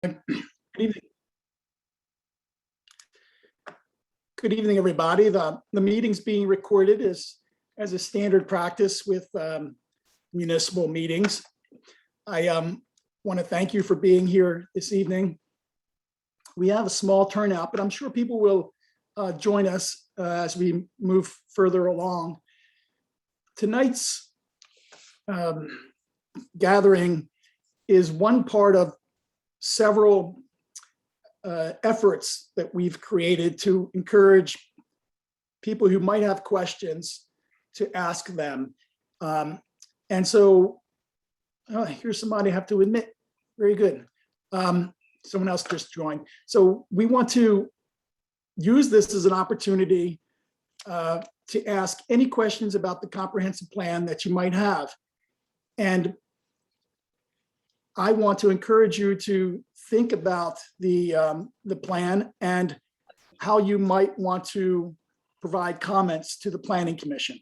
Good evening. Good evening, everybody. The meeting's being recorded as a standard practice with municipal meetings. I want to thank you for being here this evening. We have a small turnout, but I'm sure people will join us as we move further along. Tonight's gathering is one part of several efforts that we've created to encourage people who might have questions to ask them. And so here's somebody I have to admit, very good. Someone else just joined. So we want to use this as an opportunity to ask any questions about the comprehensive plan that you might have. And I want to encourage you to think about the plan and how you might want to provide comments to the Planning Commission.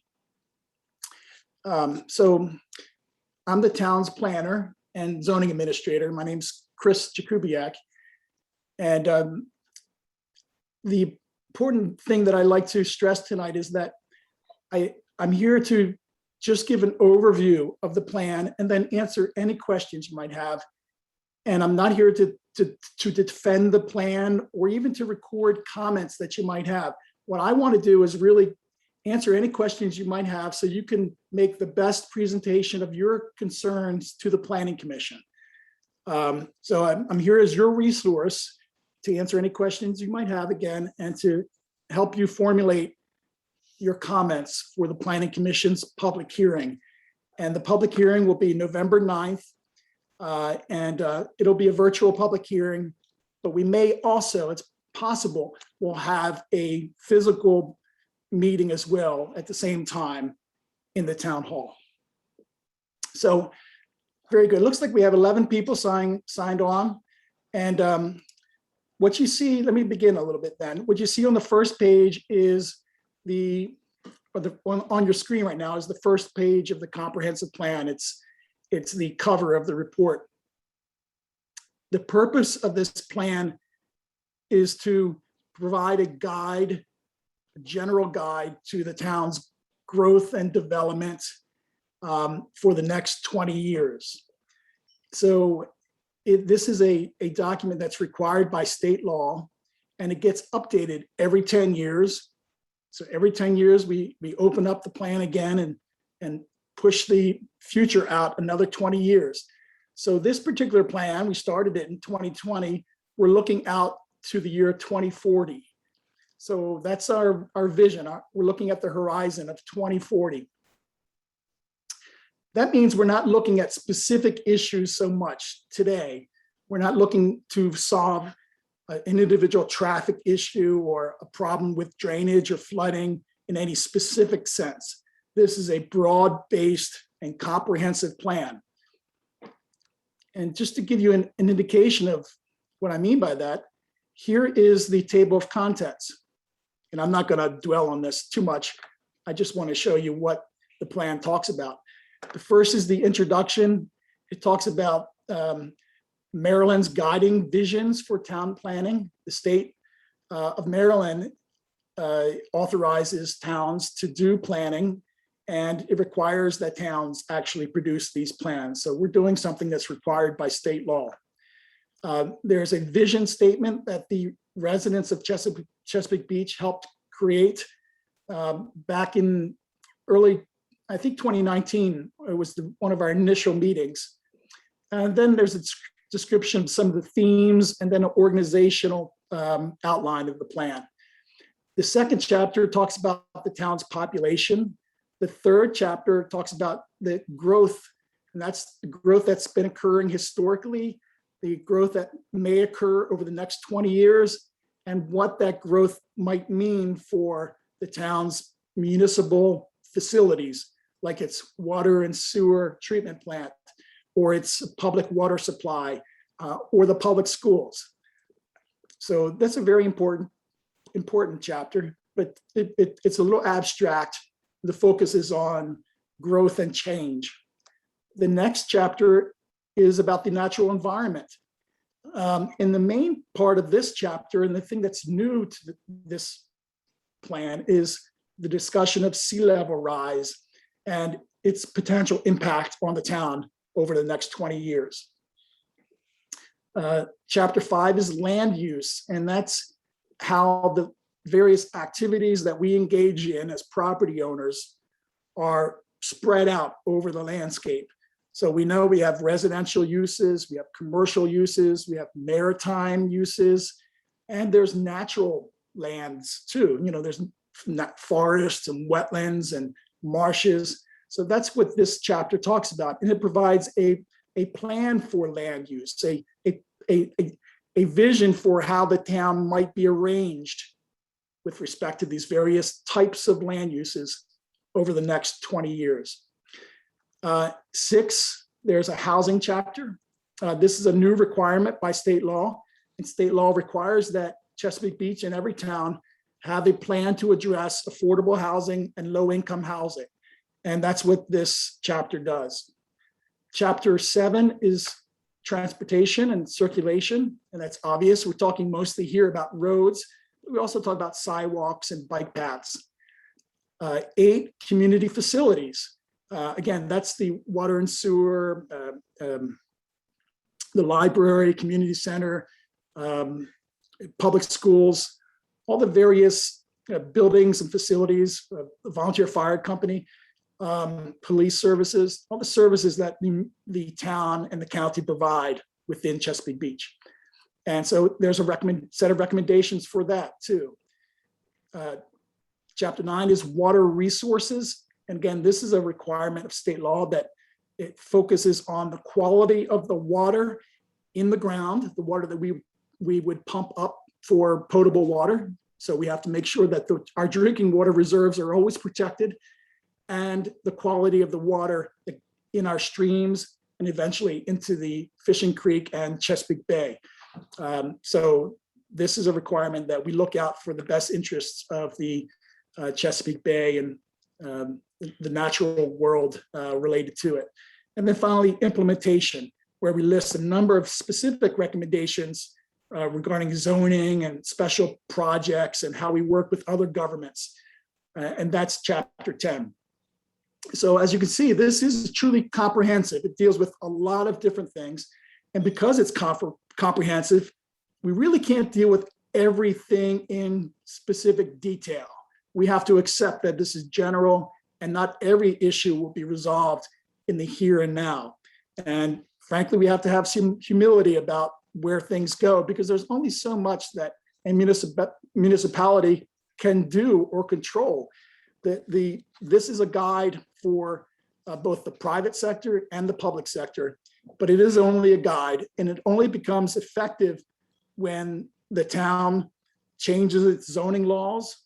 So I'm the town's planner and zoning administrator. My name's Chris Jakubiak. And the important thing that I like to stress tonight is that I'm here to just give an overview of the plan and then answer any questions you might have. And I'm not here to defend the plan or even to record comments that you might have. What I want to do is really answer any questions you might have so you can make the best presentation of your concerns to the Planning Commission. So I'm here as your resource to answer any questions you might have again and to help you formulate your comments for the Planning Commission's public hearing. And the public hearing will be November 9th. And it'll be a virtual public hearing, but we may also, it's possible, we'll have a physical meeting as well at the same time in the town hall. So very good. Looks like we have 11 people signed on. And what you see, let me begin a little bit then. What you see on the first page is on your screen right now is the first page of the comprehensive plan. It's the cover of the report. The purpose of this plan is to provide a guide, a general guide to the town's growth and development for the next 20 years. So this is a document that's required by state law, and it gets updated every 10 years. So every 10 years, we open up the plan again and push the future out another 20 years. So this particular plan, we started it in 2020. We're looking out to the year 2040. So that's our vision. We're looking at the horizon of 2040. That means we're not looking at specific issues so much today. We're not looking to solve an individual traffic issue or a problem with drainage or flooding in any specific sense. This is a broad-based and comprehensive plan. And just to give you an indication of what I mean by that, here is the table of contents. And I'm not going to dwell on this too much. I just want to show you what the plan talks about. The first is the introduction. It talks about Maryland's guiding visions for town planning. The state of Maryland authorizes towns to do planning, and it requires that towns actually produce these plans. So we're doing something that's required by state law. There's a vision statement that the residents of Chesapeake Beach helped create back in early, I think 2019, it was one of our initial meetings. And then there's a description of some of the themes and then an organizational outline of the plan. The second chapter talks about the town's population. The third chapter talks about the growth, and that's the growth that's been occurring historically, the growth that may occur over the next 20 years, and what that growth might mean for the town's municipal facilities, like its water and sewer treatment plant, or its public water supply, or the public schools. So that's a very important chapter, but it's a little abstract. The focus is on growth and change. The next chapter is about the natural environment. In the main part of this chapter, and the thing that's new to this plan is the discussion of sea level rise and its potential impact on the town over the next 20 years. Chapter 5 is land use, and that's how the various activities that we engage in as property owners are spread out over the landscape. So we know we have residential uses, we have commercial uses, we have maritime uses, and there's natural lands too. You know, there's forests and wetlands and marshes. So that's what this chapter talks about. And it provides a plan for land use, a vision for how the town might be arranged with respect to these various types of land uses over the next 20 years. 6, there's a housing chapter. This is a new requirement by state law, and state law requires that Chesapeake Beach and every town have a plan to address affordable housing and low-income housing. And that's what this chapter does. Chapter 7 is transportation and circulation, and that's obvious. We're talking mostly here about roads. We also talk about sidewalks and bike paths. 8, community facilities. Again, that's the water and sewer, the library, community center, public schools, all the various buildings and facilities, volunteer fire company, police services, all the services that the town and the county provide within Chesapeake Beach. And so there's a set of recommendations for that too. Chapter 9 is water resources. And again, this is a requirement of state law that it focuses on the quality of the water in the ground, the water that we would pump up for potable water. So we have to make sure that our drinking water reserves are always protected, and the quality of the water in our streams and eventually into the Fishing Creek and Chesapeake Bay. So this is a requirement that we look out for the best interests of the Chesapeake Bay and the natural world related to it. And then finally, implementation, where we list a number of specific recommendations regarding zoning and special projects and how we work with other governments. And that's chapter 10. So as you can see, this is truly comprehensive. It deals with a lot of different things. And because it's comprehensive, we really can't deal with everything in specific detail. We have to accept that this is general and not every issue will be resolved in the here and now. And frankly, we have to have some humility about where things go, because there's only so much that a municipality can do or control. This is a guide for both the private sector and the public sector, but it is only a guide, and it only becomes effective when the town changes its zoning laws,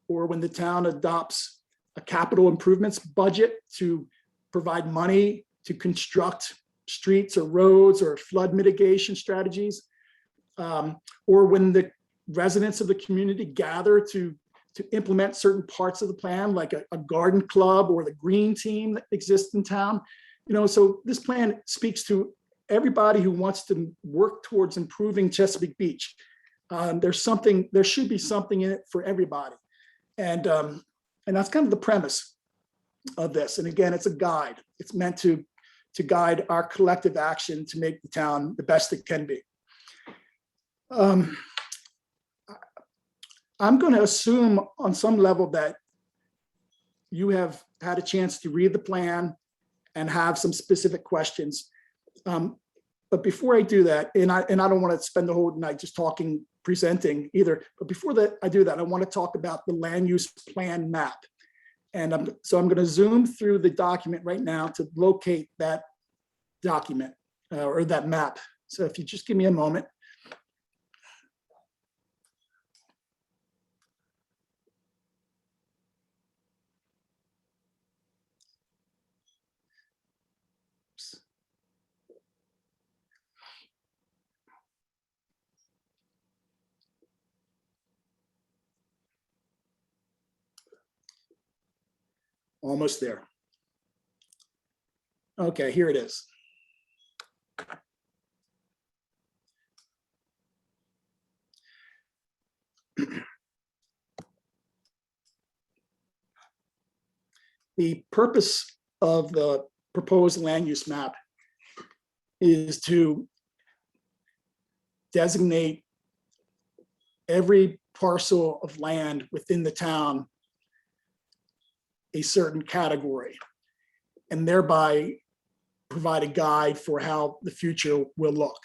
or when the town adopts a capital improvements budget to provide money to construct streets or roads or flood mitigation strategies, or when the residents of the community gather to implement certain parts of the plan, like a garden club or the green team that exists in town. So this plan speaks to everybody who wants to work towards improving Chesapeake Beach. There should be something in it for everybody. And that's kind of the premise of this. And again, it's a guide. It's meant to guide our collective action to make the town the best it can be. I'm going to assume on some level that you have had a chance to read the plan and have some specific questions. But before I do that, and I don't want to spend the whole night just talking, presenting either, but before I do that, I want to talk about the land use plan map. And so I'm going to zoom through the document right now to locate that document or that map. So if you just give me a moment. Almost there. Okay, here it is. The purpose of the proposed land use map is to designate every parcel of land within the town a certain category, and thereby provide a guide for how the future will look.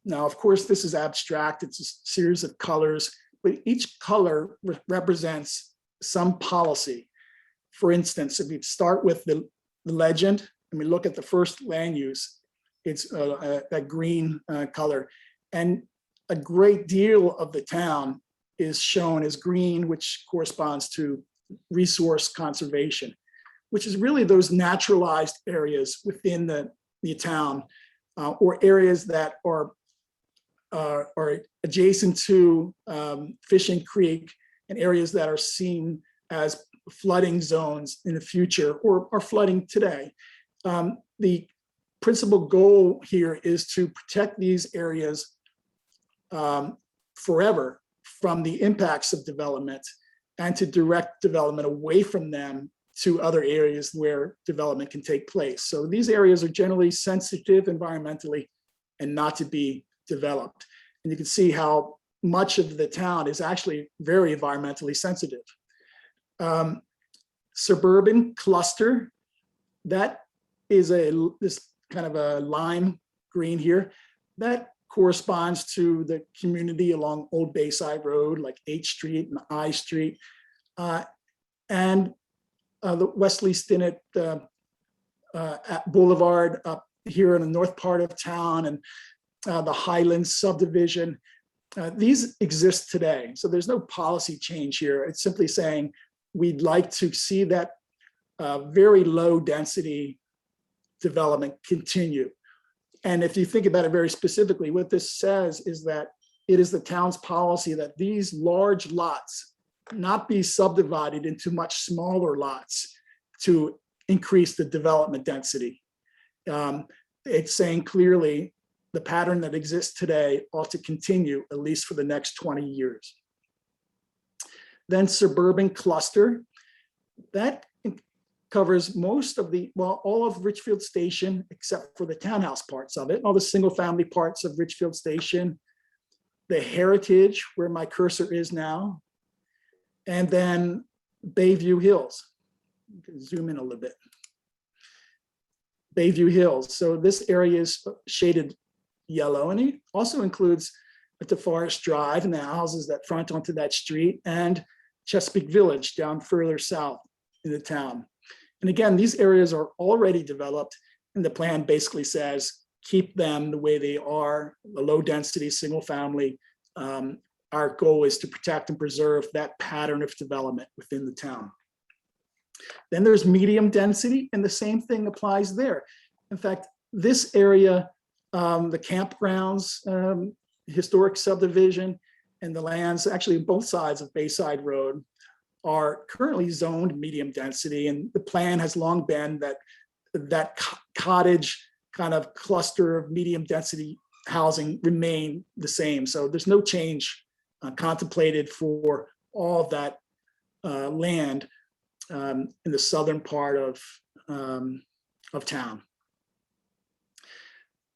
Now, of course, this is abstract. It's a series of colors, but each color represents some policy. For instance, if we start with the legend and we look at the first land use, it's that green color. And a great deal of the town is shown as green, which corresponds to resource conservation, which is really those naturalized areas within the town, or areas that are adjacent to Fishing Creek, and areas that are seen as flooding zones in the future or are flooding today. The principal goal here is to protect these areas forever from the impacts of development, and to direct development away from them to other areas where development can take place. So these areas are generally sensitive environmentally and not to be developed. And you can see how much of the town is actually very environmentally sensitive. Suburban cluster, that is this kind of a lime green here. That corresponds to the community along Old Bayside Road, like H Street and I Street, and the Wesley Stinnett Boulevard up here in the north part of town, and the Highlands subdivision. These exist today, so there's no policy change here. It's simply saying we'd like to see that very low density development continue. And if you think about it very specifically, what this says is that it is the town's policy that these large lots not be subdivided into much smaller lots to increase the development density. It's saying clearly the pattern that exists today ought to continue at least for the next 20 years. Then suburban cluster, that covers most of the, well, all of Richfield Station, except for the townhouse parts of it, all the single family parts of Richfield Station, the Heritage, where my cursor is now, and then Bayview Hills. You can zoom in a little bit. Bayview Hills. So this area is shaded yellow, and it also includes DeForest Drive and the houses that front onto that street, and Chesapeake Village down further south in the town. And again, these areas are already developed, and the plan basically says keep them the way they are, the low density single family. Our goal is to protect and preserve that pattern of development within the town. Then there's medium density, and the same thing applies there. In fact, this area, the campgrounds, historic subdivision, and the lands actually both sides of Bayside Road are currently zoned medium density, and the plan has long been that cottage kind of cluster of medium density housing remain the same. So there's no change contemplated for all of that land in the southern part of town.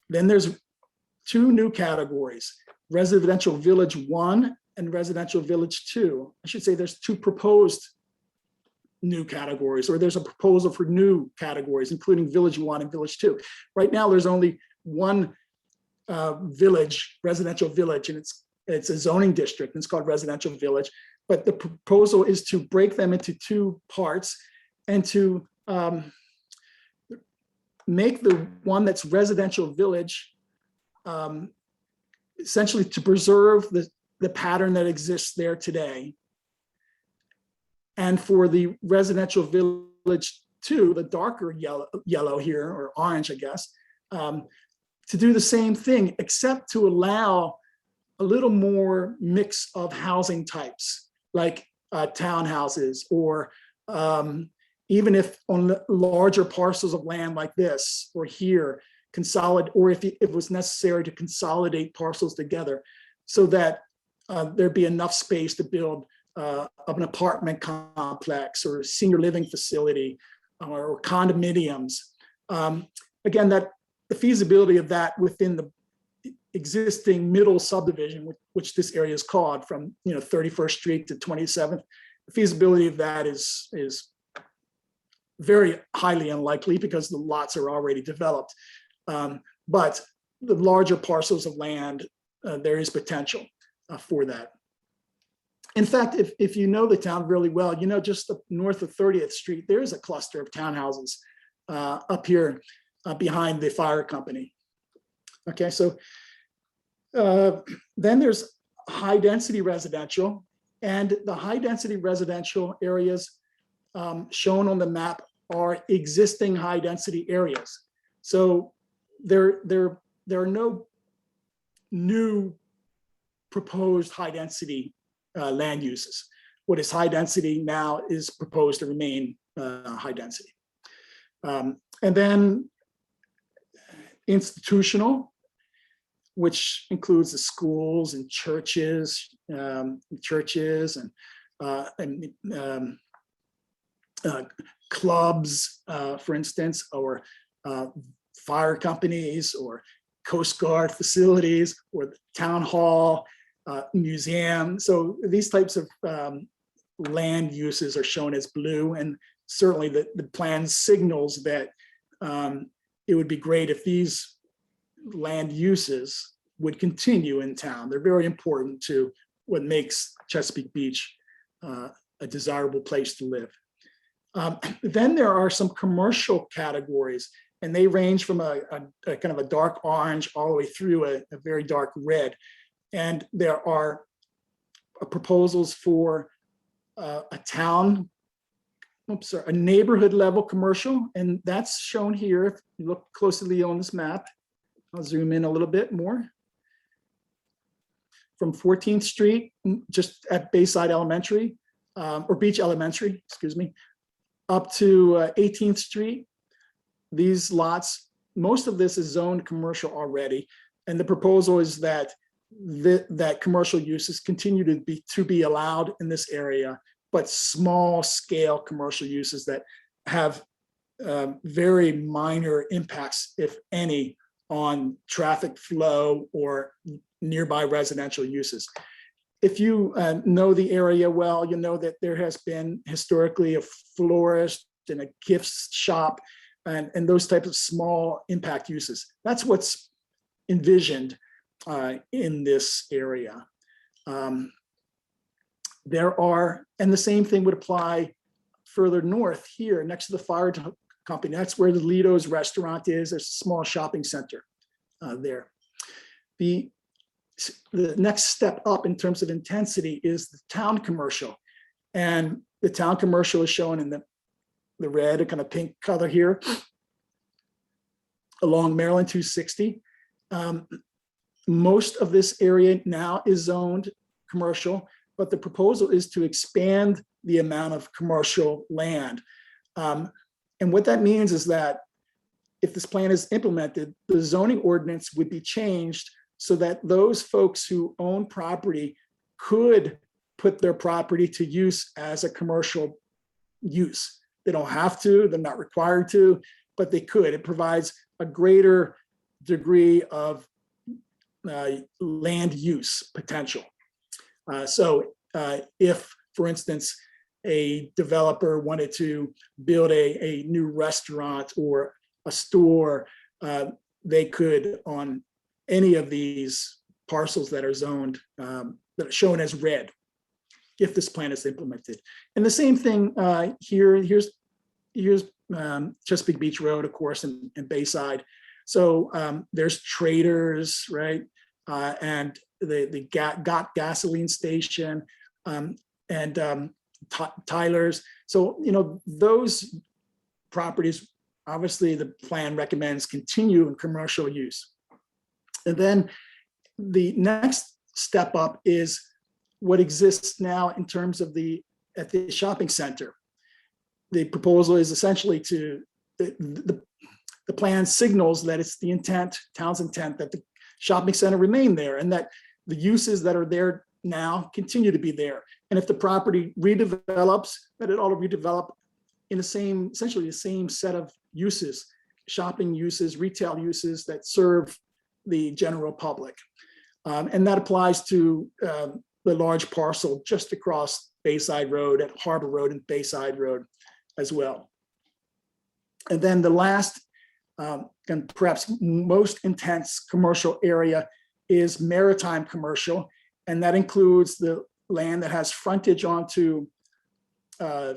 Then there's two new categories: Residential Village 1 and Residential Village 2. I should say there's two proposed new categories, or there's a proposal for new categories, including Village 1 and Village 2. Right now, there's only one village, residential village, and it's a zoning district, and it's called Residential Village. But the proposal is to break them into two parts and to make the one that's Residential Village essentially to preserve the pattern that exists there today. And for the Residential Village 2, the darker yellow here, or orange, I guess, to do the same thing, except to allow a little more mix of housing types, like townhouses, or even if on larger parcels of land like this or here, consolidate, or if it was necessary to consolidate parcels together, so that there'd be enough space to build of an apartment complex or senior living facility or condominiums. Again, that the feasibility of that within the existing middle subdivision, which this area is called, from 31st Street to 27th, the feasibility of that is very highly unlikely because the lots are already developed. But the larger parcels of land, there is potential for that. In fact, if you know the town really well, just north of 30th Street, there's a cluster of townhouses up here behind the fire company. Okay, so then there's high density residential, and the high density residential areas shown on the map are existing high density areas. So there are no new proposed high density land uses. What is high density now is proposed to remain high density. And then institutional, which includes the schools and churches, and clubs, for instance, or fire companies, or Coast Guard facilities, or the town hall, museum. So these types of land uses are shown as blue, and certainly the plan signals that it would be great if these land uses would continue in town. They're very important to what makes Chesapeake Beach a desirable place to live. Then there are some commercial categories, and they range from a kind of a dark orange all the way through a very dark red. And there are proposals for a neighborhood level commercial, and that's shown here. If you look closely on this map, I'll zoom in a little bit more. From 14th Street, just at Bayside Elementary, or Beach Elementary, excuse me, up to 18th Street. These lots, most of this is zoned commercial already, and the proposal is that that commercial uses continue to be allowed in this area, but small scale commercial uses that have very minor impacts, if any, on traffic flow or nearby residential uses. If you know the area well, you know that there has been historically a florist and a gift shop and those types of small impact uses. That's what's envisioned in this area. There are, and the same thing would apply further north here next to the fire company. That's where the Lido's restaurant is. There's a small shopping center there. The next step up in terms of intensity is the town commercial. And the town commercial is shown in the red, a kind of pink color here, along Maryland 260. Most of this area now is zoned commercial, but the proposal is to expand the amount of commercial land. And what that means is that if this plan is implemented, the zoning ordinance would be changed so that those folks who own property could put their property to use as a commercial use. They don't have to, they're not required to, but they could. It provides a greater degree of land use potential. So if, for instance, a developer wanted to build a new restaurant or a store, they could, on any of these parcels that are zoned, that are shown as red, if this plan is implemented. And the same thing here's Chesapeake Beach Road, of course, and Bayside. So there's Traders, right? And the Got gasoline station, and Tyler's. So, those properties, obviously the plan recommends continue in commercial use. And then the next step up is what exists now in terms of at the shopping center. The proposal is essentially the plan signals that it's the intent, town's intent, that the shopping center remain there, and that the uses that are there now continue to be there. And if the property redevelops, that it ought to redevelop in the same, essentially the same set of uses, shopping uses, retail uses that serve the general public. And that applies to the large parcel just across Bayside Road, at Harbor Road and Bayside Road as well. And then the last and perhaps most intense commercial area is Maritime Commercial. And that includes the land that has frontage onto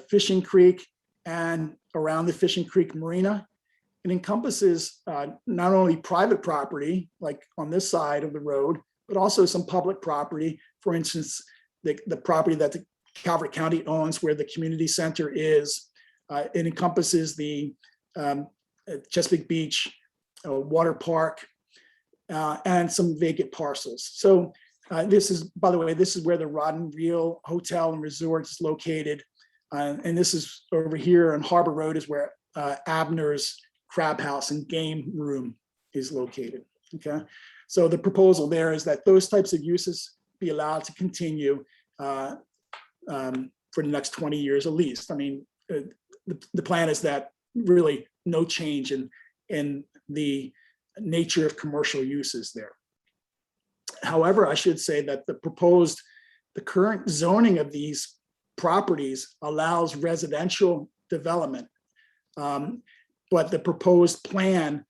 Fishing Creek and around the Fishing Creek Marina. It encompasses not only private property, like on this side of the road, but also some public property. For instance, the property that the Calvert County owns where the community center is. It encompasses the Chesapeake Beach water park and some vacant parcels. So this is, by the way, this is where the Rod and Reel Hotel and Resort is located. And this is over here on Harbor Road is where Abner's Crab House and Game Room is located, okay? So the proposal there is that those types of uses be allowed to continue for the next 20 years at least. I mean, the plan is that really no change in the nature of commercial uses there. However, I should say that the current zoning of these properties allows residential development, but the proposed plan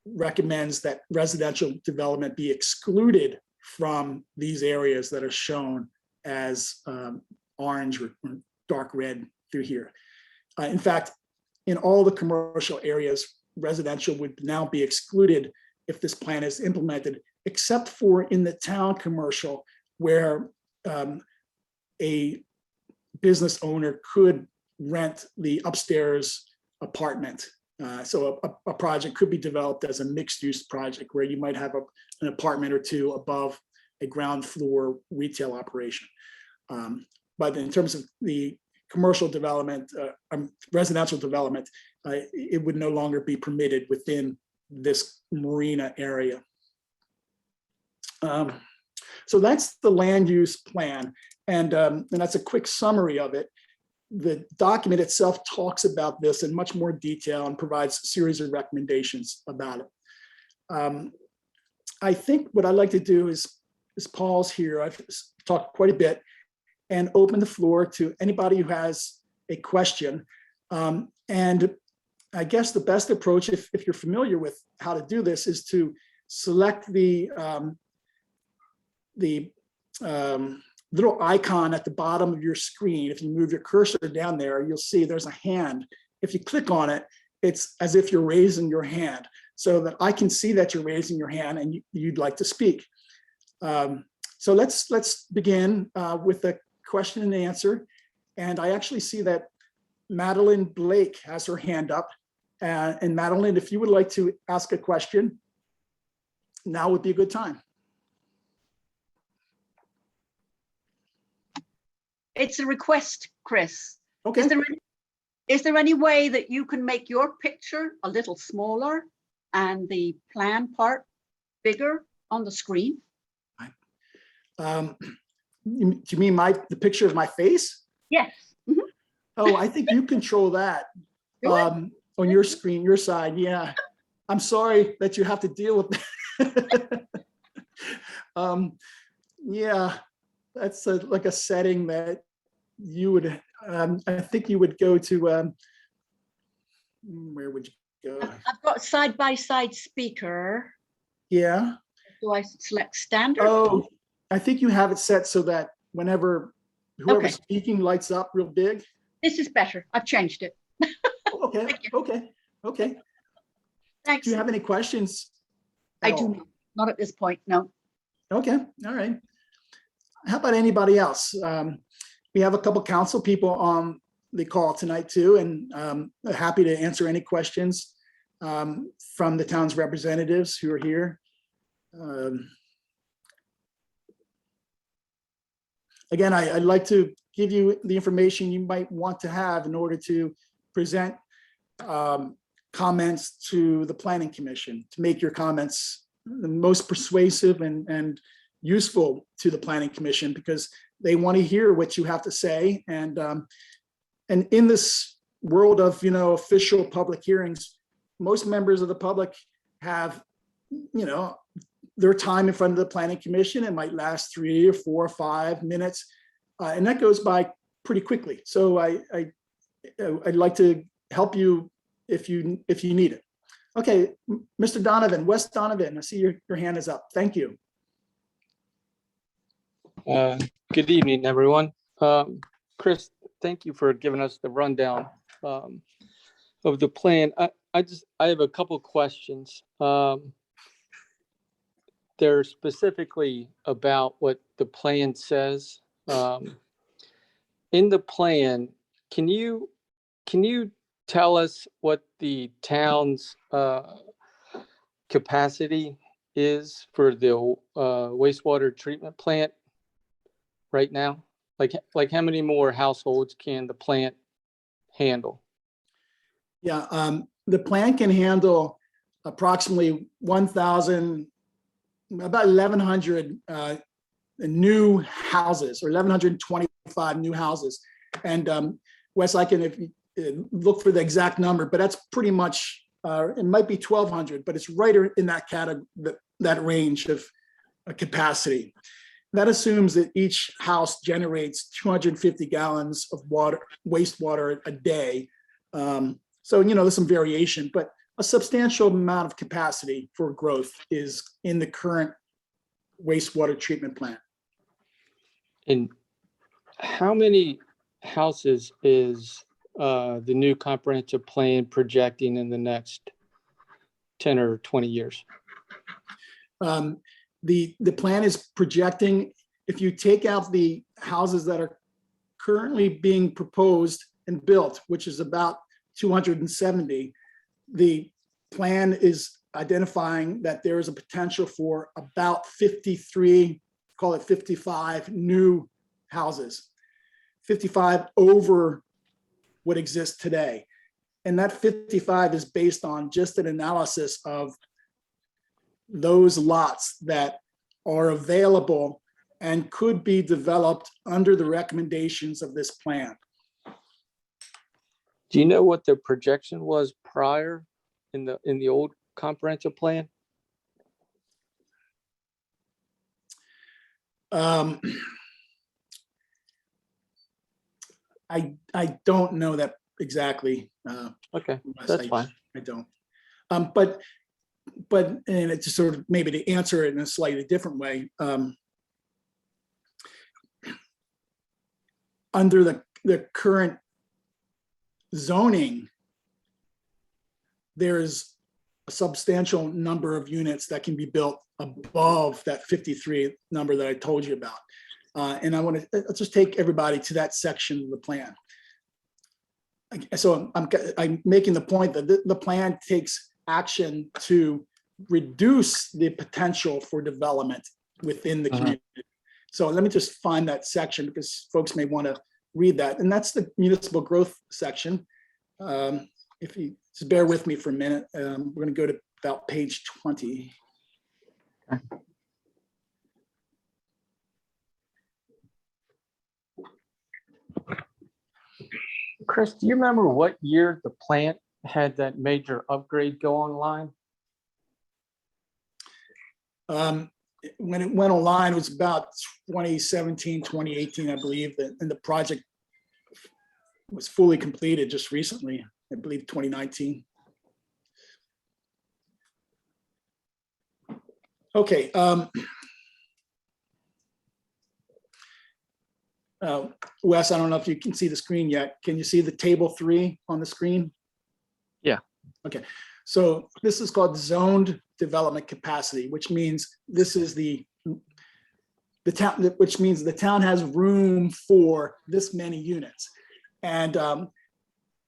recommends that residential development be excluded from these areas that are shown as orange or dark red through here. In fact, in all the commercial areas, residential would now be excluded if this plan is implemented, except for in the town commercial, where a business owner could rent the upstairs apartment. So a project could be developed as a mixed-use project where you might have an apartment or two above a ground floor retail operation. But in terms of the commercial development, residential development, it would no longer be permitted within this marina area. So that's the land use plan. And that's a quick summary of it. The document itself talks about this in much more detail and provides a series of recommendations about it. I think what I'd like to do is pause here. I've talked quite a bit and open the floor to anybody who has a question. And I guess the best approach, if you're familiar with how to do this, is to select the little icon at the bottom of your screen. If you move your cursor down there, you'll see there's a hand. If you click on it, it's as if you're raising your hand so that I can see that you're raising your hand and you'd like to speak. So let's begin with a question and answer. And I actually see that Madeline Blake has her hand up. And Madeline, if you would like to ask a question, now would be a good time. It's a request, Chris. Okay. Is there any way that you can make your picture a little smaller and the plan part bigger on the screen? Do you mean the picture of my face? Yes. Mm-hmm. Oh, I think you control that on your screen, your side. Yeah. I'm sorry that you have to deal with that. Yeah, that's like a setting that you would, I think you would go to, where would you go? I've got side-by-side speaker. Yeah. Do I select standard? Oh, I think you have it set so that whenever whoever's speaking lights up real big. This is better. I've changed it. Okay, okay. Thanks. Do you have any questions? I do not at this point, no. Okay, all right. How about anybody else? We have a couple council people on the call tonight too, and happy to answer any questions from the town's representatives who are here. Again, I'd like to give you the information you might want to have in order to present comments to the Planning Commission, to make your comments the most persuasive and useful to the Planning Commission because they want to hear what you have to say. And in this world of, official public hearings, most members of the public have, their time in front of the Planning Commission. It might last 3 or 4 or 5 minutes. And that goes by pretty quickly. So I'd like to help you if you need it. Okay, Mr. Donovan, Wes Donovan, I see your hand is up. Thank you. Good evening, everyone. Chris, thank you for giving us the rundown of the plan. I have a couple questions. They're specifically about what the plan says. In the plan, can you tell us what the town's capacity is for the wastewater treatment plant right now? Like how many more households can the plant handle? Yeah, the plant can handle approximately 1,000, about 1,100 new houses, or 1,125 new houses. And Wes, I can if you, look for the exact number, but that's pretty much, it might be 1,200, but it's right in that category, that range of capacity. That assumes that each house generates 250 gallons of wastewater a day. So, there's some variation, but a substantial amount of capacity for growth is in the current wastewater treatment plant. And how many houses is the new comprehensive plan projecting in the next 10 or 20 years? The plan is projecting, if you take out the houses that are currently being proposed and built, which is about 270, the plan is identifying that there is a potential for about 53, call it 55 new houses, 55 over what exists today. And that 55 is based on just an analysis of those lots that are available and could be developed under the recommendations of this plan. Do you know what the projection was prior in the old comprehensive plan? I don't know that exactly. Okay, that's fine. I don't. But and it's just sort of maybe to answer it in a slightly different way. Under the current zoning, there's a substantial number of units that can be built above that 53 number that I told you about. And I want to let's just take everybody to that section of the plan. So I'm making the point that the plan takes action to reduce the potential for development within the community. So let me just find that section because folks may want to read that. And that's the municipal growth section. If you just bear with me for a minute, we're going to go to about page 20. Okay. Chris, do you remember what year the plant had that major upgrade go online? When it went online, it was about 2017, 2018, I believe, and the project was fully completed just recently, I believe 2019. Okay. Wes, I don't know if you can see the screen yet. Can you see the table 3 on the screen? Yeah. Okay. So this is called zoned development capacity, which means this is the town, which means the town has room for this many units. And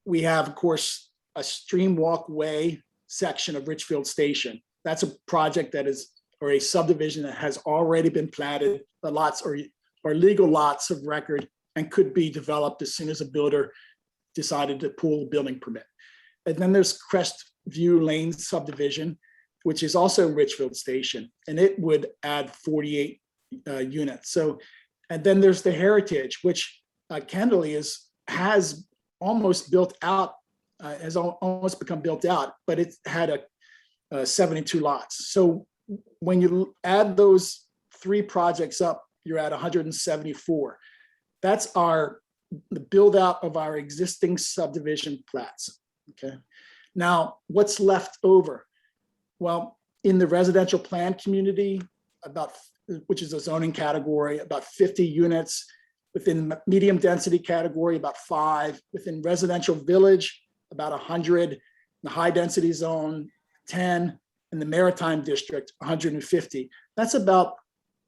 we have, of course, a stream walkway section of Richfield Station. That's a project that is, or a subdivision that has already been platted. The lots are legal lots of record and could be developed as soon as a builder decided to pull the building permit. And then there's Crestview Lane subdivision, which is also Richfield Station, and it would add 48 units. So, and then there's the Heritage, which candidly has almost built out, has almost become built out, but it had 72 lots. So when you add those 3 projects up, you're at 174. That's the build out of our existing subdivision plats. Okay. Now, what's left over? Well, in the residential plan community, which is a zoning category, about 50 units. Within medium density category, about 5. Within residential village, about 100. In the high density zone, 10. In the Maritime district, 150. That's and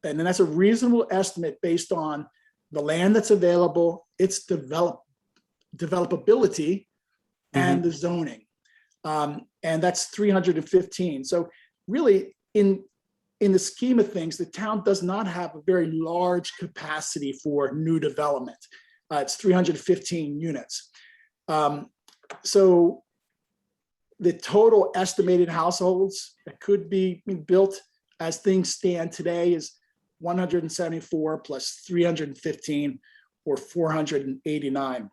that's a reasonable estimate based on the land that's available, its developability, and the zoning. And that's 315. So really, in the scheme of things, the town does not have a very large capacity for new development. It's 315 units. So the total estimated households that could be built as things stand today is 174 plus 315, or 489.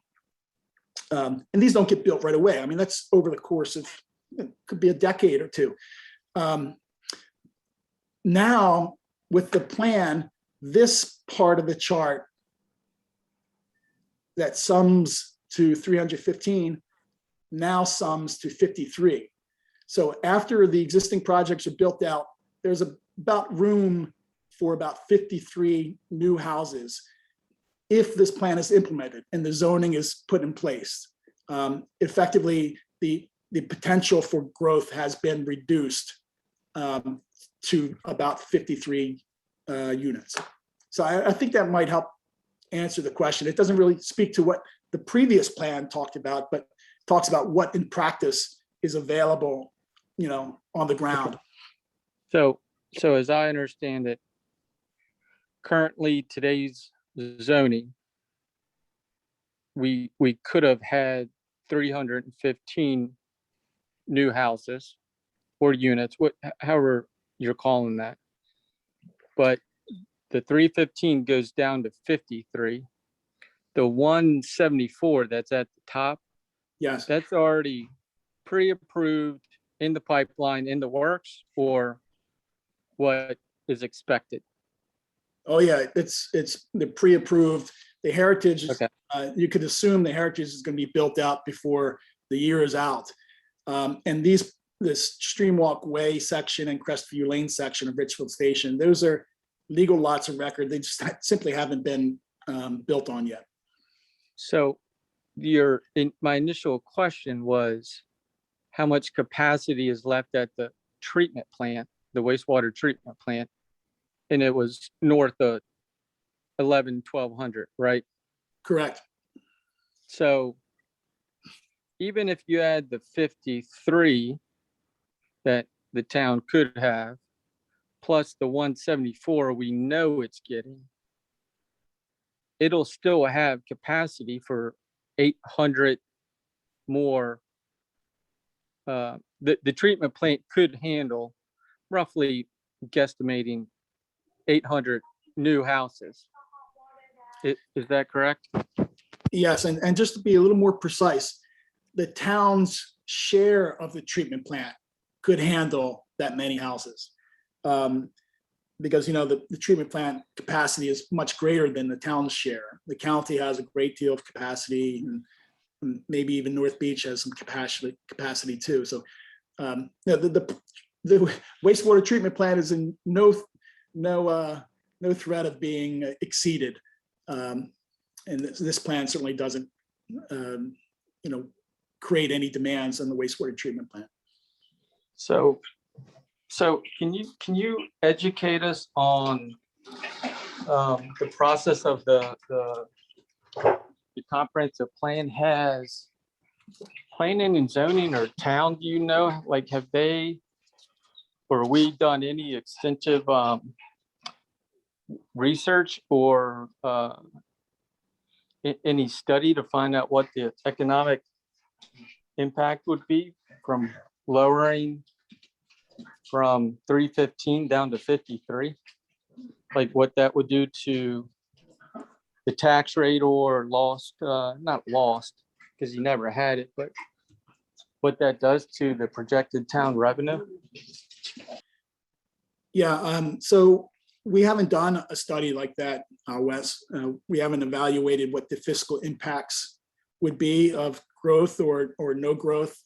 And these don't get built right away. I mean, that's over the course of, it could be a decade or two. Now, with the plan, this part of the chart that sums to 315 now sums to 53. So after the existing projects are built out, there's about room for about 53 new houses if this plan is implemented and the zoning is put in place. Effectively, the potential for growth has been reduced to about 53 units. So I think that might help answer the question. It doesn't really speak to what the previous plan talked about, but talks about what in practice is available, on the ground. So as I understand it, currently today's zoning, we could have had 315 new houses or units, however you're calling that. But the 315 goes down to 53. The 174 that's at the top, Yes. that's already pre-approved, in the pipeline, in the works, or what is expected? Oh yeah, it's the pre-approved. The Heritage is, Okay. You could assume the Heritage is going to be built out before the year is out. And this Streamwalk Way section and Crestview Lane section of Richfield Station, those are legal lots of record. They just simply haven't been built on yet. So my initial question was, how much capacity is left at the treatment plant, the wastewater treatment plant? And it was north of 1,200, right? Correct. So even if you add the 53 that the town could have, plus the 174 we know it's getting, it'll still have capacity for 800 more. The treatment plant could handle, roughly guesstimating, 800 new houses. Is that correct? Yes, and just to be a little more precise, the town's share of the treatment plant could handle that many houses. Because the treatment plant capacity is much greater than the town's share. The county has a great deal of capacity, and maybe even North Beach has some capacity too. So the wastewater treatment plant is in no threat of being exceeded. And this plan certainly doesn't create any demands on the wastewater treatment plant. So can you educate us on the process of the comprehensive plan? Has planning and zoning or town, like, have they or we done any extensive research or any study to find out what the economic impact would be from lowering from 315 down to 53? like what that would do to the tax rate or lost, not lost, because you never had it, but what that does to the projected town revenue? Yeah, so we haven't done a study like that, Wes. We haven't evaluated what the fiscal impacts would be of growth or no growth,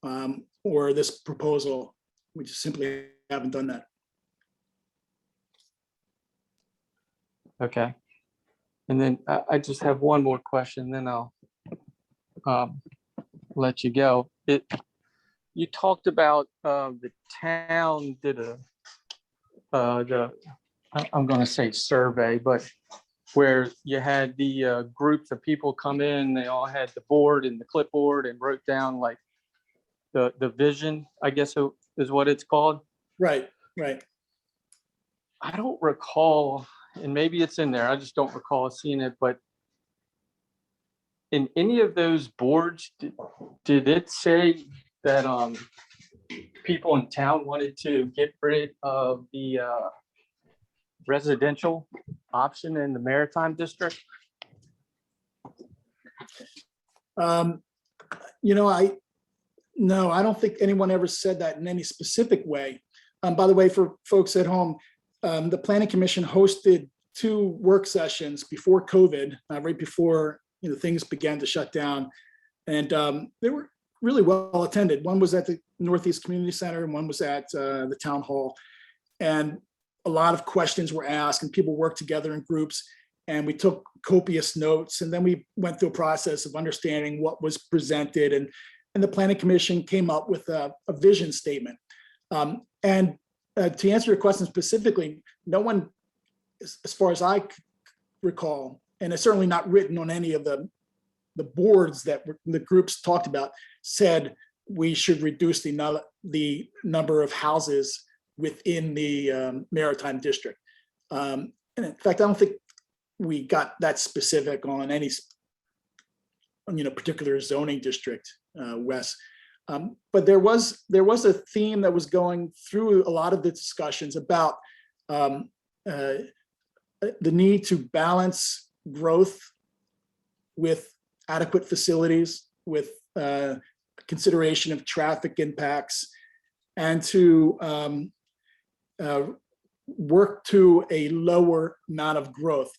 or this proposal. We just simply haven't done that. Okay. And then I just have one more question, then I'll let you go. You talked about the town did I'm going to say survey, but where you had the groups of people come in, they all had the board and the clipboard and wrote down like the vision, I guess is what it's called. Right, right. I don't recall, and maybe it's in there, I just don't recall seeing it, but in any of those boards, did it say that people in town wanted to get rid of the residential option in the Maritime District? No, I don't think anyone ever said that in any specific way. By the way, for folks at home, the Planning Commission hosted 2 work sessions before COVID, right before things began to shut down, and they were really well attended. One was at the Northeast Community Center, and one was at the Town Hall, and a lot of questions were asked, and people worked together in groups, and we took copious notes, and then we went through a process of understanding what was presented, and the Planning Commission came up with a vision statement. And to answer your question specifically, no one, as far as I recall, and it's certainly not written on any of the boards that the groups talked about, said we should reduce the number of houses within the Maritime District. And in fact, I don't think we got that specific on any particular zoning district, Wes. But there was a theme that was going through a lot of the discussions about the need to balance growth with adequate facilities, with consideration of traffic impacts, and to work to a lower amount of growth.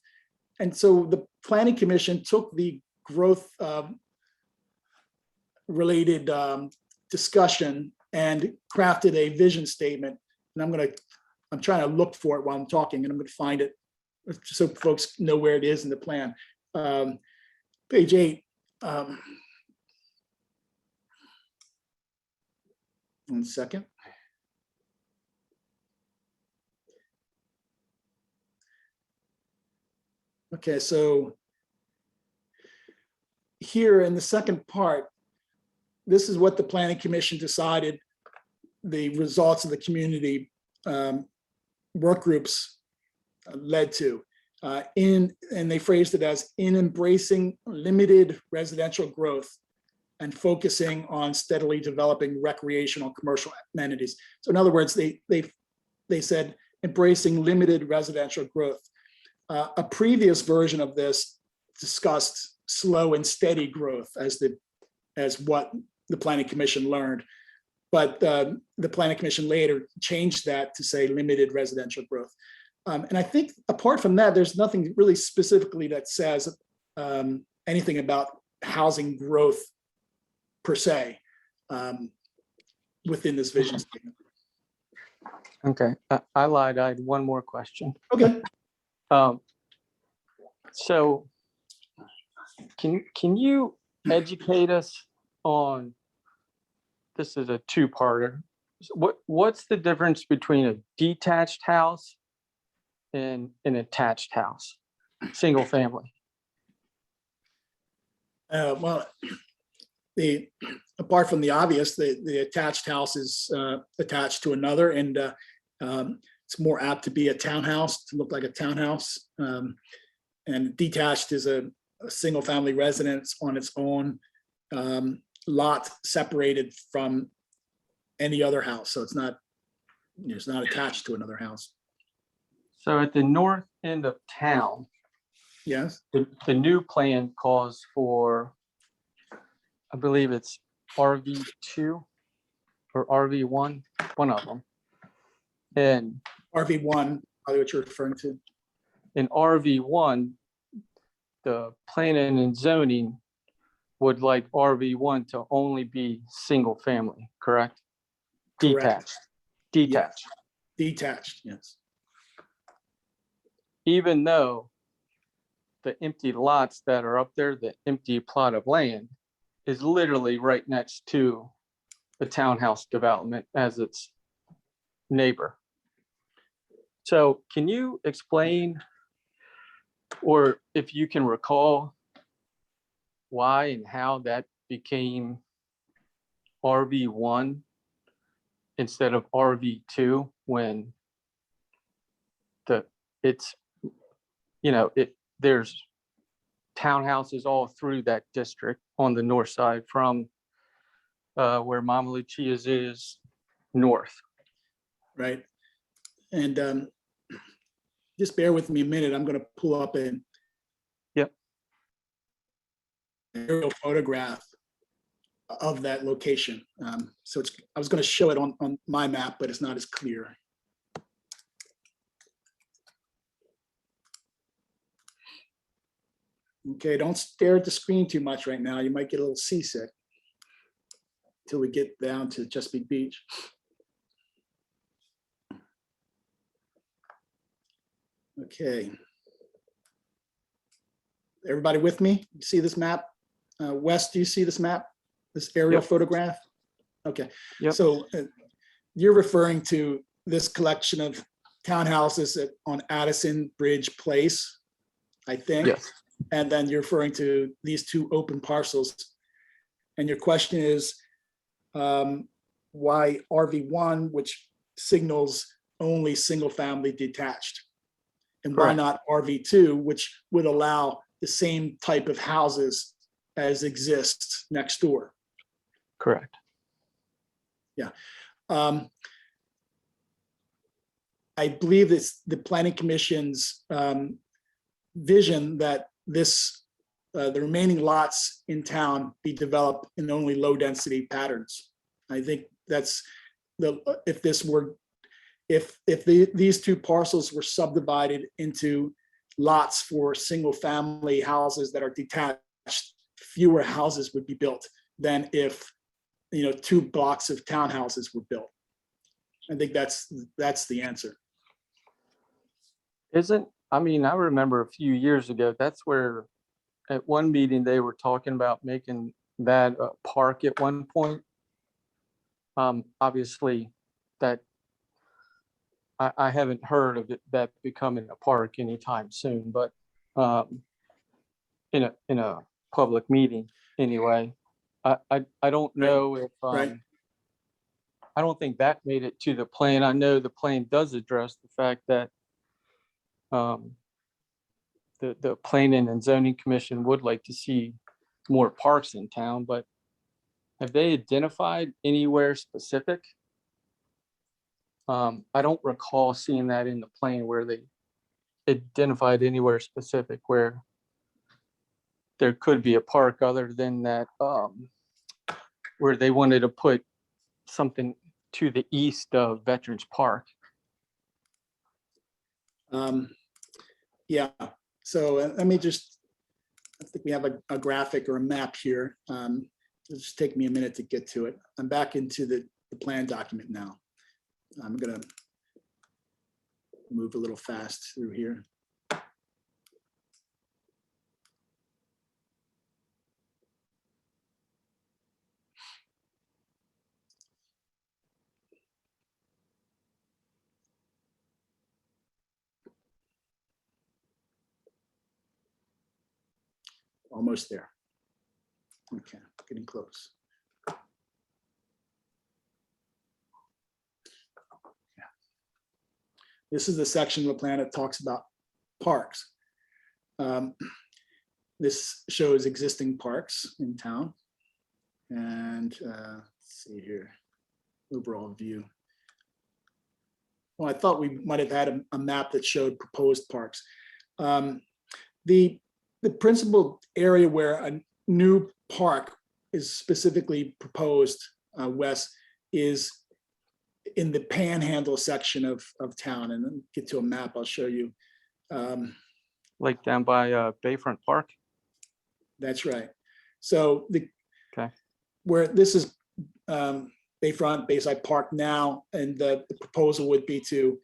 And so the Planning Commission took the growth related discussion and crafted a vision statement. And I'm trying to look for it while I'm talking, and I'm going to find it so folks know where it is in the plan. Page 8. 1 second. Okay, so here in the second part, this is what the Planning Commission decided the results of the community work groups led to. And they phrased it as in embracing limited residential growth and focusing on steadily developing recreational commercial amenities. So in other words, they said embracing limited residential growth. A previous version of this discussed slow and steady growth as what the Planning Commission learned. But the Planning Commission later changed that to say limited residential growth. And I think apart from that, there's nothing really specifically that says anything about housing growth per se within this vision statement. Okay, I lied. I had one more question. Okay. So can you educate us on, this is a 2-parter. What's the difference between a detached house and an attached house, single family? Well, apart from the obvious, the attached house is attached to another, and it's more apt to be a townhouse, to look like a townhouse. And detached is a single family residence on its own lot, separated from any other house. So it's not attached to another house. So at the north end of town, Yes, the new plan calls for, I believe it's RV2 or RV1, one of them. And RV1, probably what you're referring to. in RV1, the planning and zoning would like RV1 to only be single family, correct? Correct. Detached. Detached, yes. Even though the empty lots that are up there, the empty plot of land is literally right next to the townhouse development as its neighbor. So can you explain, or if you can recall, why and how that became RV1 instead of RV2 when it's, there's townhouses all through that district on the north side from where Mama Lucia's is north. Right. And just bear with me a minute. I'm going to pull up an Yep. aerial photograph of that location. So I was going to show it on my map, but it's not as clear. Okay, don't stare at the screen too much right now. You might get a little seasick until we get down to Chesapeake Beach. Okay. Everybody with me? You see this map? Wes, do you see this map? This aerial Yep. photograph? Okay. Yep. So you're referring to this collection of townhouses on Addison Bridge Place, I think. Yes. And then you're referring to these two open parcels. And your question is why RV1, which signals only single family detached? And why Correct. not RV2, which would allow the same type of houses as exist next door? Correct. Yeah. I believe it's the Planning Commission's vision that the remaining lots in town be developed in only low density patterns. I think that's these two parcels were subdivided into lots for single family houses that are detached, fewer houses would be built than if two blocks of townhouses were built. I think that's the answer. I remember a few years ago, that's where at one meeting they were talking about making that a park at one point. Obviously that I haven't heard of that becoming a park anytime soon, but in a public meeting anyway. I don't know if Right. I don't think that made it to the plan. I know the plan does address the fact that the Planning and Zoning Commission would like to see more parks in town, but have they identified anywhere specific? I don't recall seeing that in the plan where they identified anywhere specific where there could be a park other than that, where they wanted to put something to the east of Veterans Park. Yeah, so let me just, I think we have a graphic or a map here. It'll just take me a minute to get to it. I'm back into the plan document now. I'm gonna move a little fast through here. Almost there. Okay, getting close. Yeah. This is the section of the plan that talks about parks. This shows existing parks in town. And let's see here, overall view. well, I thought we might have had a map that showed proposed parks. The principal area where a new park is specifically proposed, Wes, is in the Panhandle section of town. And then get to a map, I'll show you. Like down by Bayfront Park? That's right. So Okay. where this is Bayfront, Bayside Park now, and the proposal would be to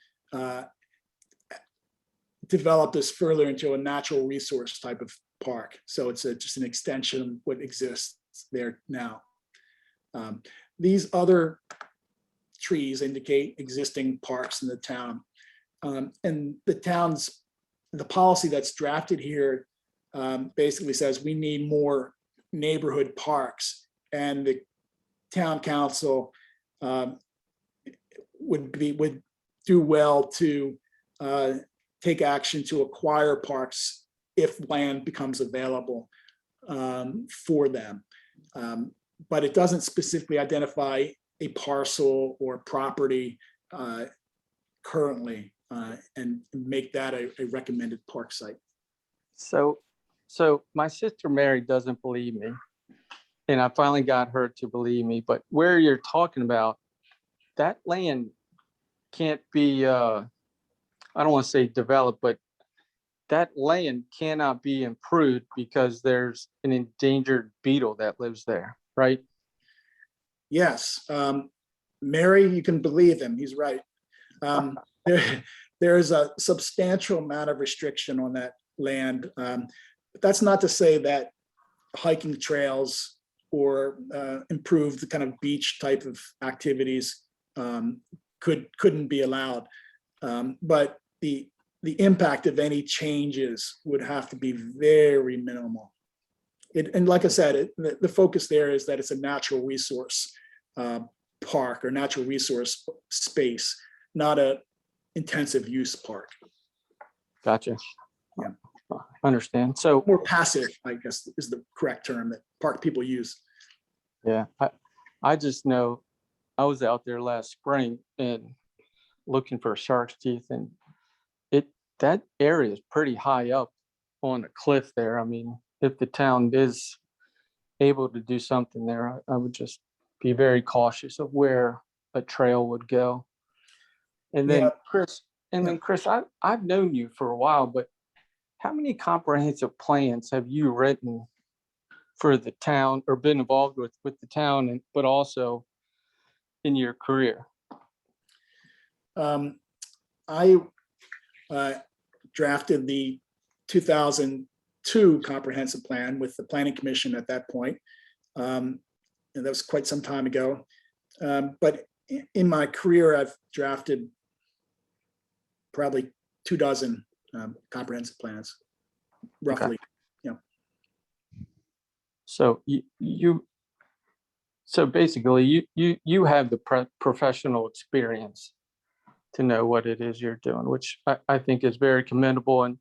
develop this further into a natural resource type of park. So it's just an extension of what exists there now. These other trees indicate existing parks in the town. And the policy that's drafted here basically says we need more neighborhood parks, and the town council would do well to take action to acquire parks if land becomes available for them. But it doesn't specifically identify a parcel or property currently and make that a recommended park site. So my sister Mary doesn't believe me, and I finally got her to believe me. But where you're talking about, that land can't be, I don't want to say developed, but that land cannot be improved because there's an endangered beetle that lives there, right? Yes, Mary, you can believe him. He's right. There is a substantial amount of restriction on that land. But that's not to say that hiking trails or improved kind of beach type of activities couldn't be allowed. But the impact of any changes would have to be very minimal. And like I said, the focus there is that it's a natural resource park or natural resource space, not a intensive use park. Gotcha. Yeah. Understand. So More passive, I guess, is the correct term that park people use. yeah, I just know I was out there last spring and looking for shark's teeth, and that area is pretty high up on a cliff there. I mean, if the town is able to do something there, I would just be very cautious of where a trail would go. And then Yeah. Chris, I've known you for a while, but how many comprehensive plans have you written for the town or been involved with the town, but also in your career? I drafted the 2002 comprehensive plan with the Planning Commission at that point. And that was quite some time ago. But in my career, I've drafted probably 24 comprehensive plans, roughly. Okay. So so basically you have the professional experience to know what it is you're doing, which I think is very commendable. And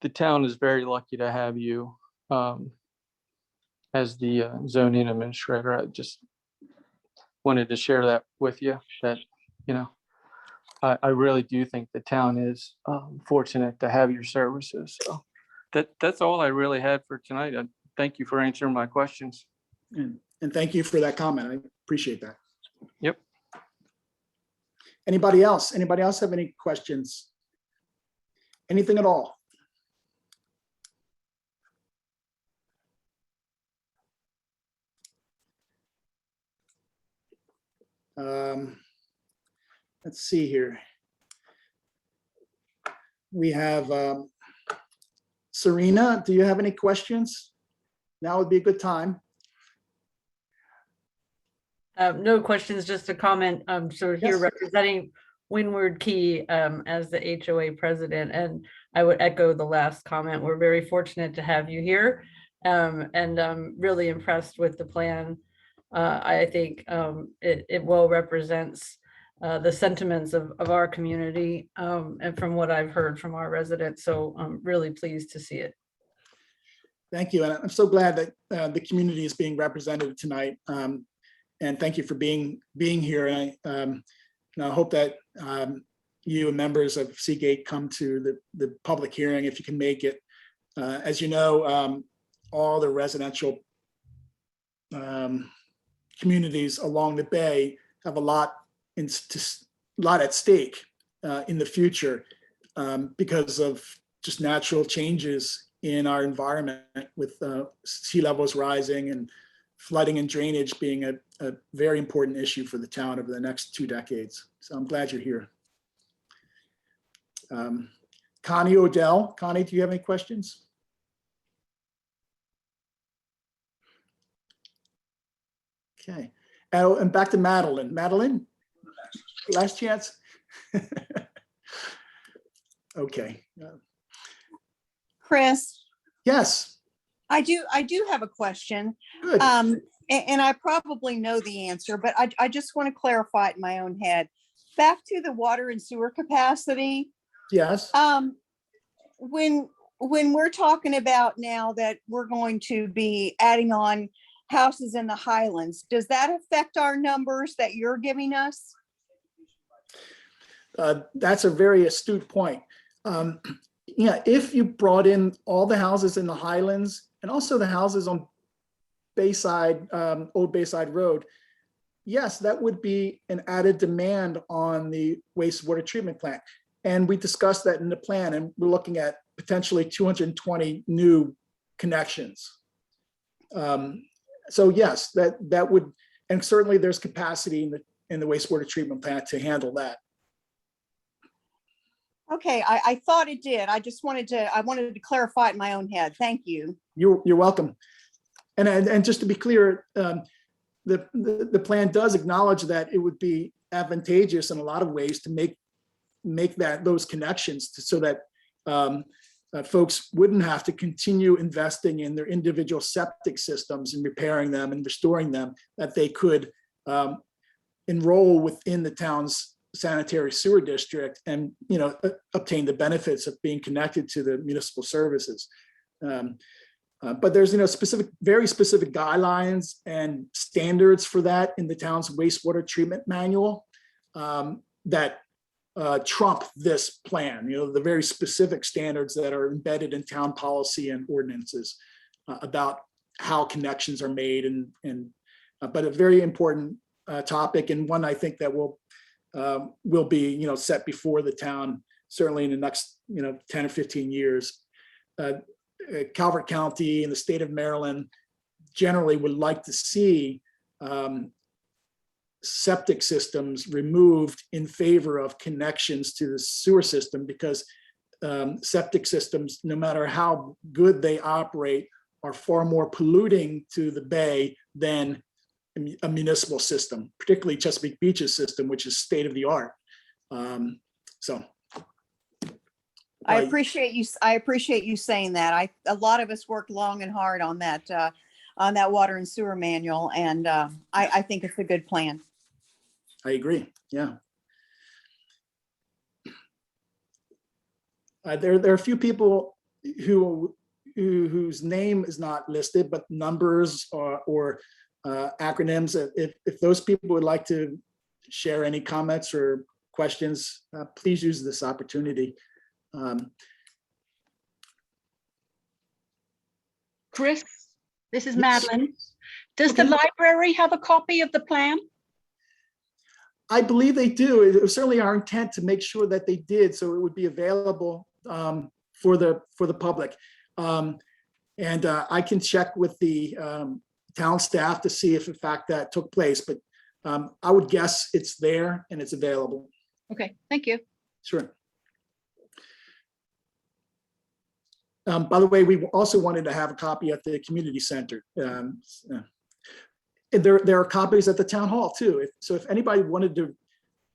the town is very lucky to have you as the zoning administrator. I just wanted to share that with you, that, I really do think the town is fortunate to have your services. So that's all I really had for tonight. Thank you for answering my questions. And thank you for that comment. I appreciate that. Yep. Anybody else? Anybody else have any questions? Anything at all? Let's see here. We have Serena, do you have any questions? Now would be a good time. No questions, just a comment. So here Yes. representing Windward Key as the HOA president, and I would echo the last comment. We're very fortunate to have you here, and I'm really impressed with the plan. I think it well represents the sentiments of our community, and from what I've heard from our residents. So I'm really pleased to see it. Thank you. And I'm so glad that the community is being represented tonight. And thank you for being here. And I hope that you and members of Seagate come to the public hearing if you can make it. As you know, all the residential communities along the bay have a lot at stake in the future because of just natural changes in our environment with sea levels rising and flooding and drainage being a very important issue for the town over the next 2 decades. So I'm glad you're here. Connie Odell. Connie, do you have any questions? Okay. And back to Madeline. Madeline, last chance. Okay. Chris, Yes. I do have a question. Good. And I probably know the answer, but I just want to clarify it in my own head. Back to the water and sewer capacity. Yes. When we're talking about now that we're going to be adding on houses in the Highlands, does that affect our numbers that you're giving us? That's a very astute point. Yeah, if you brought in all the houses in the Highlands and also the houses on Bayside, Old Bayside Road, yes, that would be an added demand on the wastewater treatment plant. And we discussed that in the plan, and we're looking at potentially 220 new connections. So yes, that would, and certainly there's capacity in the wastewater treatment plant to handle that. Okay, I thought it did. I wanted to clarify it in my own head. Thank you. You're welcome. And just to be clear, the plan does acknowledge that it would be advantageous in a lot of ways to make those connections so that folks wouldn't have to continue investing in their individual septic systems and repairing them and restoring them, that they could enroll within the town's sanitary sewer district and obtain the benefits of being connected to the municipal services. But there's very specific guidelines and standards for that in the town's wastewater treatment manual that trump this plan. The very specific standards that are embedded in town policy and ordinances about how connections are made, but a very important topic, and one I think that will be set before the town certainly in the next 10 or 15 years. Calvert County and the state of Maryland generally would like to see septic systems removed in favor of connections to the sewer system, because septic systems, no matter how good they operate, are far more polluting to the bay than a municipal system, particularly Chesapeake Beach's system, which is state of the art. So I appreciate you saying that. A lot of us worked long and hard on that water and sewer manual, and I think it's a good plan. I agree. Yeah. There are a few people whose name is not listed, but numbers or acronyms. If those people would like to share any comments or questions, please use this opportunity. Chris, this is Yes. Madeline. Does the Okay. library have a copy of the plan? I believe they do. It was certainly our intent to make sure that they did, so it would be available for the public. And I can check with the town staff to see if in fact that took place, but I would guess it's there and it's available. Okay, thank you. Sure. By the way, we also wanted to have a copy at the community center. There are copies at the town hall too. So if anybody wanted to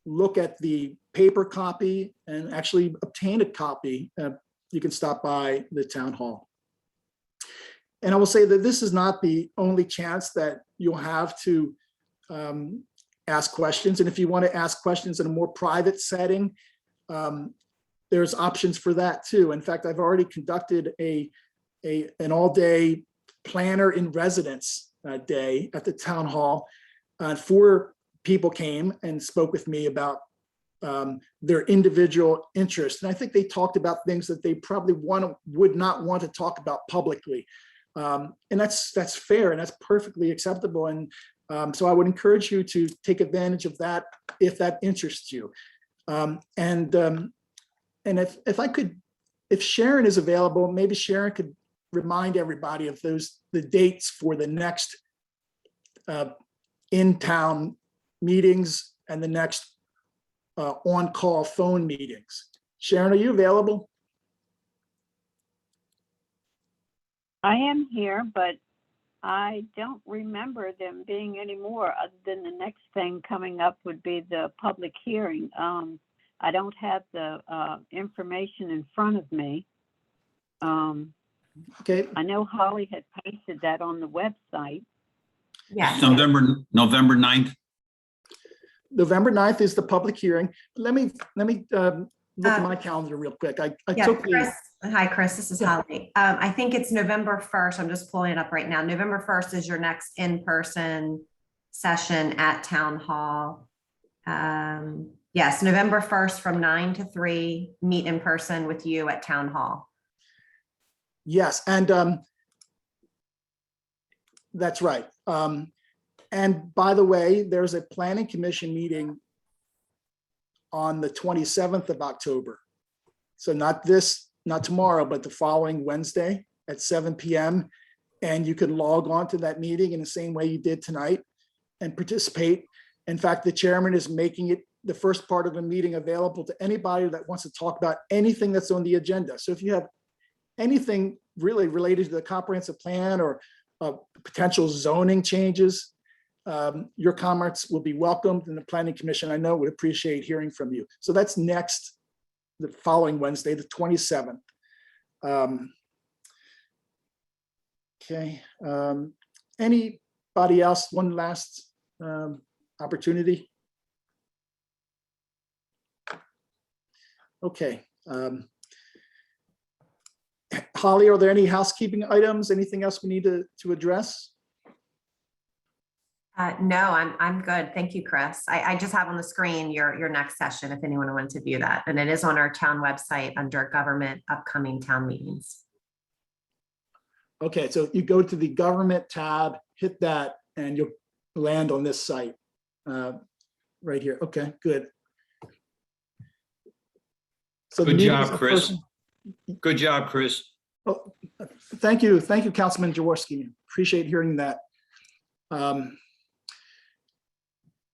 look at the paper copy and actually obtain a copy, you can stop by the town hall. And I will say that this is not the only chance that you'll have to ask questions. And if you want to ask questions in a more private setting, there's options for that too. In fact, I've already conducted an all-day planner in residence day at the town hall. 4 people came and spoke with me about their individual interests. And I think they talked about things that they probably would not want to talk about publicly. And that's fair and that's perfectly acceptable. And so I would encourage you to take advantage of that if that interests you. And if I could, if Sharon is available, maybe Sharon could remind everybody of the dates for the next in-town meetings and the next on-call phone meetings. Sharon, are you available? I am here, but I don't remember them being any more other than the next thing coming up would be the public hearing. I don't have the information in front of me. Okay, I know Holly had posted that on the website. Yeah. November 9th. November 9th is the public hearing. Let me look at my calendar real quick. I Yeah, took Chris. Hi, Chris. This is Yeah. Holly. I think it's November 1st. I'm just pulling it up right now. November 1st is your next in-person session at Town Hall. Yes, November 1st from 9 to 3, meet in person with you at Town Hall. Yes, and that's right. And by the way, there's a planning commission meeting on the 27th of October. So not tomorrow, but the following Wednesday at 7 p.m. And you can log on to that meeting in the same way you did tonight and participate. In fact, the chairman is making it the first part of the meeting available to anybody that wants to talk about anything that's on the agenda. So if you have anything really related to the comprehensive plan or potential zoning changes, your comments will be welcomed, and the planning commission, I know, would appreciate hearing from you. So that's next, the following Wednesday, the 27th. Okay. Anybody else? One last opportunity. Okay. Holly, are there any housekeeping items? Anything else we need to address? No, I'm good. Thank you, Chris. I just have on the screen your next session if anyone wants to view that. And it is on our town website under government upcoming town meetings. Okay, so you go to the government tab, hit that, and you'll land on this site right here. Okay, good. So the Good meeting job, is in Chris. person. Good job, Chris. Oh, thank you, Councilman Jaworski. Appreciate hearing that.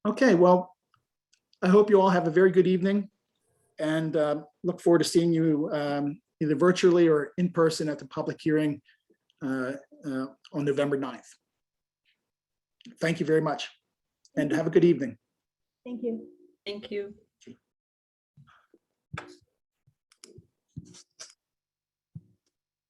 Okay, well, I hope you all have a very good evening, and look forward to seeing you either virtually or in person at the public hearing on November 9th. Thank you very much, and have a good evening. Thank you. Thank you.